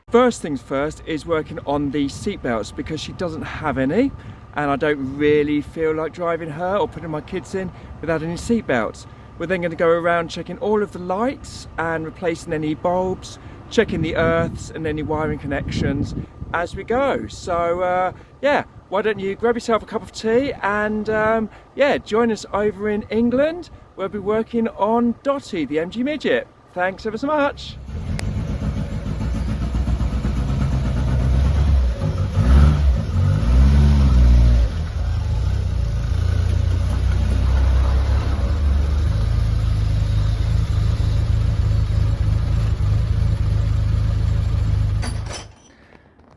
First things first is working on the seatbelts because she doesn't have any, and I don't really feel like driving her or putting my kids in without any seatbelts. We're then going to go around checking all of the lights and replacing any bulbs, checking the earths and any wiring connections as we go. So yeah, why don't you grab yourself a cup of tea and yeah, join us over in England. We'll be working on Dotty, the MG Midget. Thanks ever so much.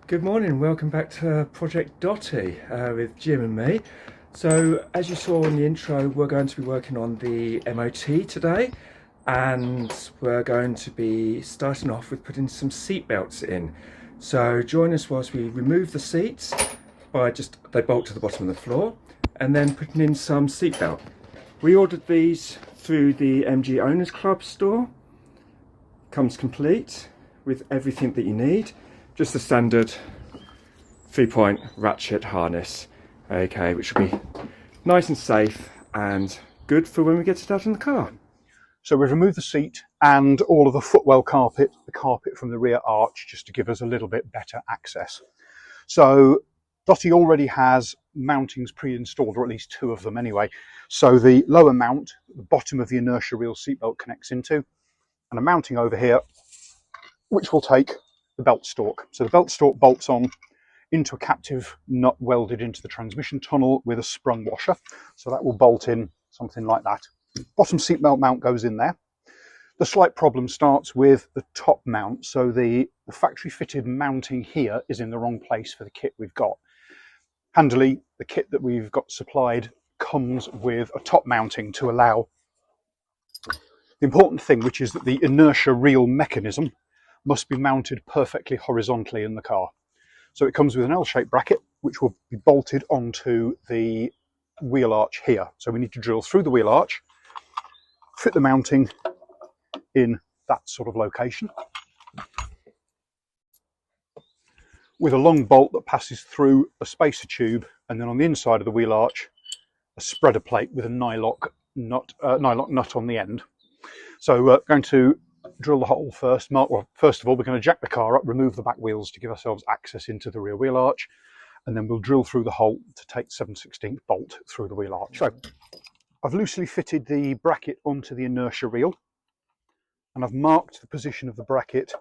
Good morning, welcome back to Project Dotty with Jim and me. So as you saw in the intro, we're going to be working on the MOT today, and we're going to be starting off with putting some seat belts in. So join us whilst we remove the seats by they bolt to the bottom of the floor, and then putting in some seat belt. We ordered these through the MG Owners Club store. Comes complete with everything that you need. Just the standard 3-point ratchet harness, okay, which will be nice and safe and good for when we get it out in the car. So we've removed the seat and all of the footwell carpet, the carpet from the rear arch, just to give us a little bit better access. So Dotty already has mountings pre-installed, or at least 2 of them anyway. So the lower mount, the bottom of the inertia reel seatbelt connects into, and a mounting over here, which will take the belt stalk. So the belt stalk bolts on into a captive nut welded into the transmission tunnel with a sprung washer. So that will bolt in something like that. Bottom seatbelt mount goes in there. The slight problem starts with the top mount. So the factory fitted mounting here is in the wrong place for the kit we've got. Handily, the kit that we've got supplied comes with a top mounting to allow the important thing, which is that the inertia reel mechanism must be mounted perfectly horizontally in the car. So it comes with an L-shaped bracket, which will be bolted onto the wheel arch here. So we need to drill through the wheel arch, fit the mounting in that sort of location, with a long bolt that passes through a spacer tube, and then on the inside of the wheel arch, a spreader plate with a nylock nut on the end. So we're going to drill the hole first. Well, first of all, we're going to jack the car up, remove the back wheels to give ourselves access into the rear wheel arch, and then we'll drill through the hole to take 7/16 bolt through the wheel arch. So I've loosely fitted the bracket onto the inertia reel, and I've marked the position of the bracket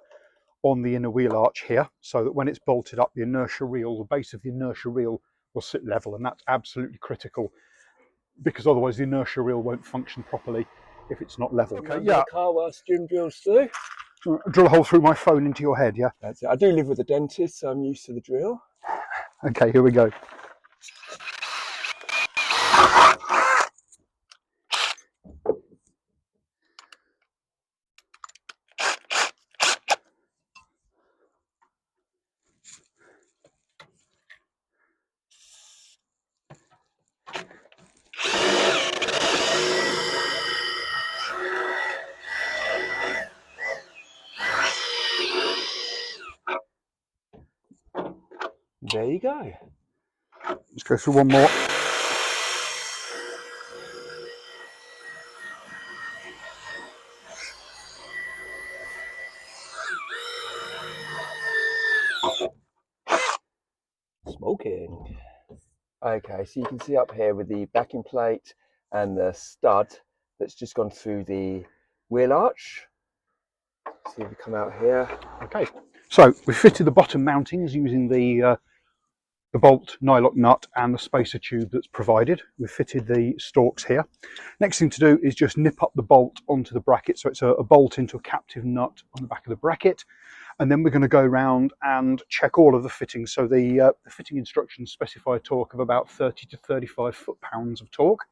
on the inner wheel arch here, so that when it's bolted up, the inertia reel, the base of the inertia reel will sit level, and that's absolutely critical, because otherwise the inertia reel won't function properly if it's not level. Okay, yeah. Car whilst Jim drills through. Drill a hole through my phone into your head, yeah? That's it. I do live with a dentist, so I'm used to the drill. Okay, here we go. There you go. Let's go through one more. Smoking. Okay, so you can see up here with the backing plate and the stud that's just gone through the wheel arch. See if we come out here. Okay, so we fitted the bottom mountings using the bolt nylock nut and the spacer tube that's provided. We've fitted the stalks here. Next thing to do is just nip up the bolt onto the bracket. So it's a bolt into a captive nut on the back of the bracket. And then we're going to go around and check all of the fittings. So the fitting instructions specify a torque of about 30 to 35 foot-pounds of torque.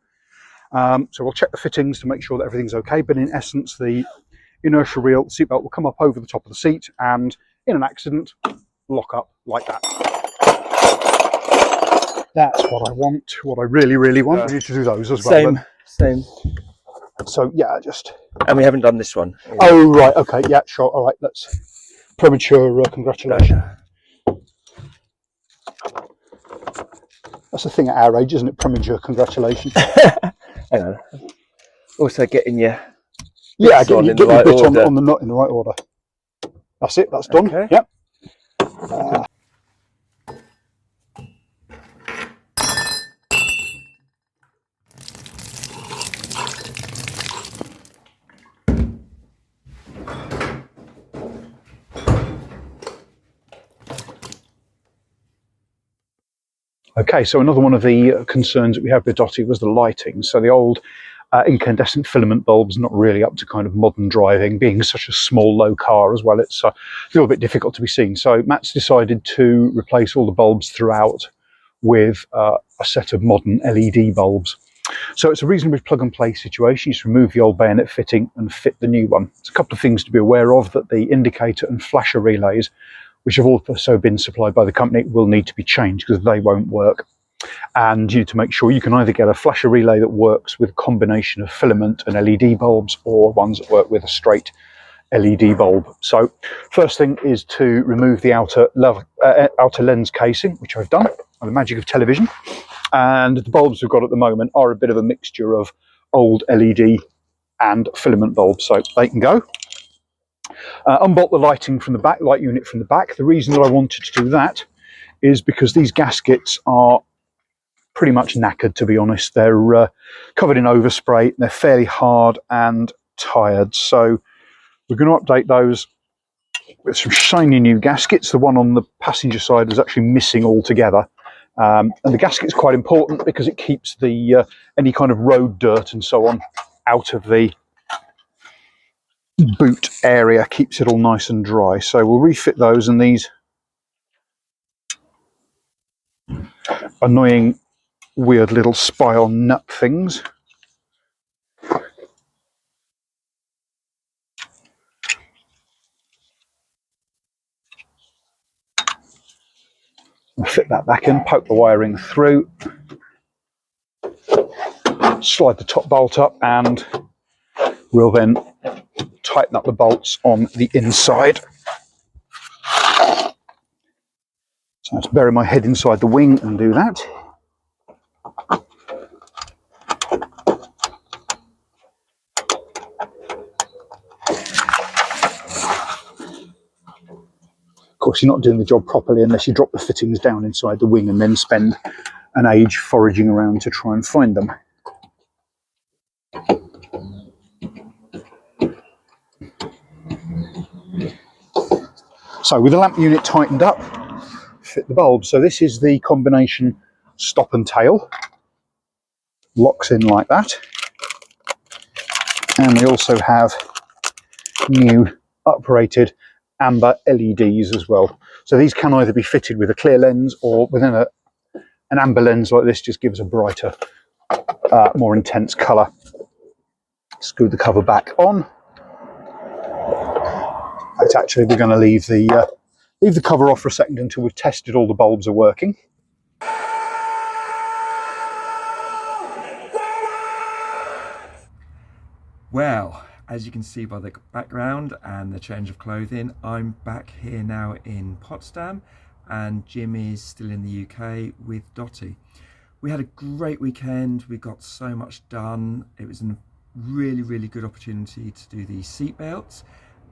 So we'll check the fittings to make sure that everything's okay. But in essence, the inertia reel, the seatbelt will come up over the top of the seat and in an accident, lock up like that. That's what I want, what I really, really want. We need to do those as well. Same. So yeah, just... And we haven't done this one. Oh, right, okay, yeah, sure, all right, let's premature congratulations. That's the thing at our age, isn't it? Premature congratulations. Hang on. Also getting your Yeah, bits get on your in the right bits order. on the nut in the right order. That's it, that's done. Okay. Yep. Okay, so another one of the concerns that we had with Dotty was the lighting. So the old incandescent filament bulbs, not really up to kind of modern driving, being such a small, low car as well, it's a little bit difficult to be seen. So Matt's decided to replace all the bulbs throughout with a set of modern LED bulbs. So it's a reasonably plug and play situation. You just remove the old bayonet fitting and fit the new one. There's a couple of things to be aware of: that the indicator and flasher relays, which have also been supplied by the company, will need to be changed because they won't work. And you need to make sure you can either get a flasher relay that works with a combination of filament and LED bulbs, or ones that work with a straight LED bulb. So first thing is to remove the outer lens casing, which I've done by the magic of television. And the bulbs we've got at the moment are a bit of a mixture of old LED and filament bulbs, so they can go. Unbolt the lighting from the back, light unit from the back. The reason that I wanted to do that is because these gaskets are pretty much knackered, to be honest. They're covered in overspray, they're fairly hard and tired, so we're going to update those with some shiny new gaskets. The one on the passenger side is actually missing altogether, and the gasket's quite important because it keeps the any kind of road dirt and so on out of the boot area, keeps it all nice and dry. So we'll refit those, and these annoying weird little spiral nut things. I'll fit that back in, poke the wiring through, slide the top bolt up, and we'll then tighten up the bolts on the inside. So I have to bury my head inside the wing and do that. Of course, you're not doing the job properly unless you drop the fittings down inside the wing and then spend an age foraging around to try and find them. So with the lamp unit tightened up, fit the bulb. So this is the combination stop and tail. Locks in like that. And we also have new uprated amber LEDs as well. So these can either be fitted with a clear lens, or within an amber lens like this just gives a brighter, more intense colour. Screw the cover back on. But actually, we're going to leave the cover off for a second until we've tested all the bulbs are working. Well, as you can see by the background and the change of clothing, I'm back here now in Potsdam, and Jim is still in the UK with Dotty. We had a great weekend. We got so much done. It was a really good opportunity to do the seatbelts,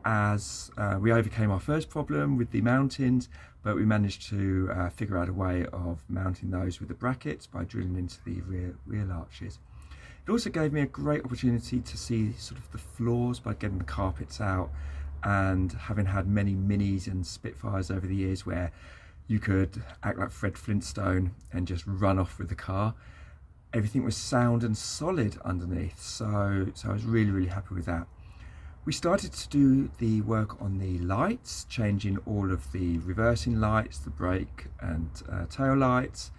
as we overcame our first problem with the mountings, but we managed to figure out a way of mounting those with the brackets by drilling into the rear arches. It also gave me a great opportunity to see sort of the floors by getting the carpets out, and having had many Minis and Spitfires over the years where you could act like Fred Flintstone and just run off with the car. Everything was sound and solid underneath, so I was really happy with that. We started to do the work on the lights, changing all of the reversing lights, the brake and tail lights,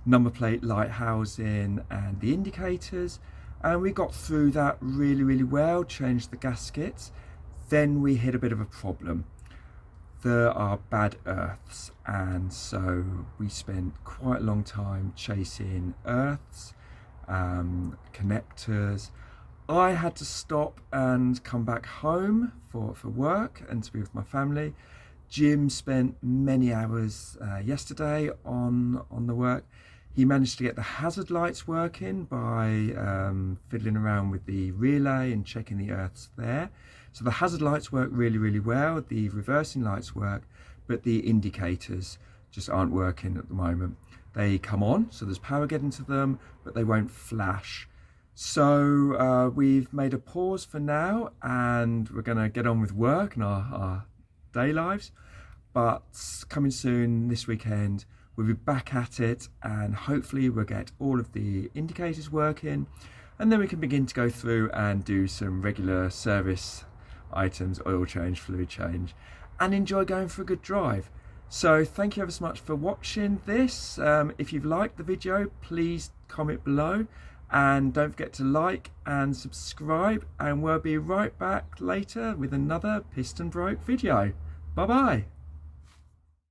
number plate light housing and the indicators, and we got through that really well, changed the gaskets. Then we hit a bit of a problem. There are bad earths, and so we spent quite a long time chasing earths, connectors, I had to stop and come back home for work and to be with my family. Jim spent many hours yesterday on the work. He managed to get the hazard lights working by fiddling around with the relay and checking the earths there. So the hazard lights work really well, the reversing lights work, but the indicators just aren't working at the moment. They come on, so there's power getting to them, but they won't flash. So we've made a pause for now, and we're going to get on with work and our day lives. But coming soon this weekend, we'll be back at it, and hopefully we'll get all of the indicators working, and then we can begin to go through and do some regular service items, oil change, fluid change, and enjoy going for a good drive. So thank you ever so much for watching this. If you've liked the video, please comment below, and don't forget to like and subscribe, and we'll be right back later with another piston broke video. Bye bye.